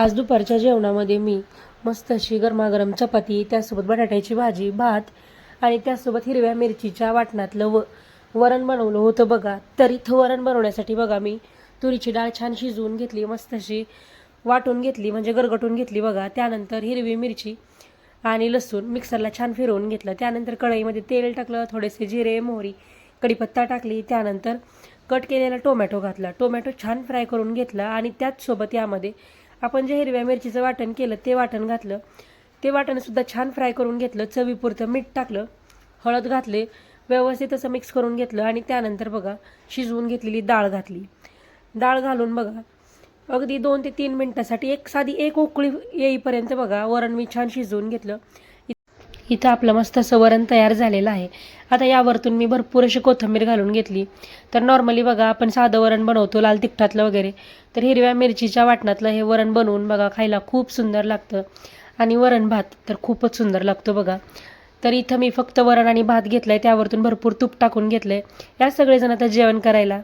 आज दुपारच्या जेवणामध्ये मी मस्त अशी गरमागरम चपाती, त्यासोबत बटाट्याची भाजी, भात आणि त्यासोबत हिरव्या मिरचीच्या वाटणातलं वरण बनवलं होतं बघा. तर इथं वरण बनवण्यासाठी बघा मी तुरीची डाळ छान शिजवून घेतली, मस्त अशी वाटून घेतली म्हणजे गरगटून घेतली बघा. त्यानंतर हिरवी मिरची आणि लसूण मिक्सरला छान फिरवून घेतलं. त्यानंतर कढईमध्ये तेल टाकलं, थोडेसे जिरे, मोहरी, कढीपत्ता टाकली. त्यानंतर कट केलेला टोमॅटो घातला. टोमॅटो छान फ्राय करून घेतला आणि त्याचसोबत यामध्ये आपण जे हिरव्या मिरचीचं वाटण केलं ते वाटण घातलं. ते वाटणसुद्धा छान फ्राय करून घेतलं. चवीपुरतं मीठ टाकलं, हळद घातले, व्यवस्थित असं मिक्स करून घेतलं आणि त्यानंतर बघा शिजवून घेतलेली डाळ घातली. डाळ घालून बघा अगदी 2 ते 3 मिनिटासाठी साधी एक उकळी येईपर्यंत बघा वरण मी छान शिजवून घेतलं. इथं आपलं मस्त असं वरण तयार झालेलं आहे. आता यावरतून मी भरपूर अशी कोथिंबीर घालून घेतली. तर नॉर्मली बघा आपण साधं वरण बनवतो लाल तिखटातलं वगैरे, तर हिरव्या मिरचीच्या वाटणातलं हे वरण बनवून बघा खायला खूप सुंदर लागतं आणि वरण भात तर खूपच सुंदर लागतो बघा. तर इथं मी फक्त वरण आणि भात घेतलाय, त्यावरतून भरपूर तूप टाकून घेतलंय. या सगळेजण आता जेवण करायला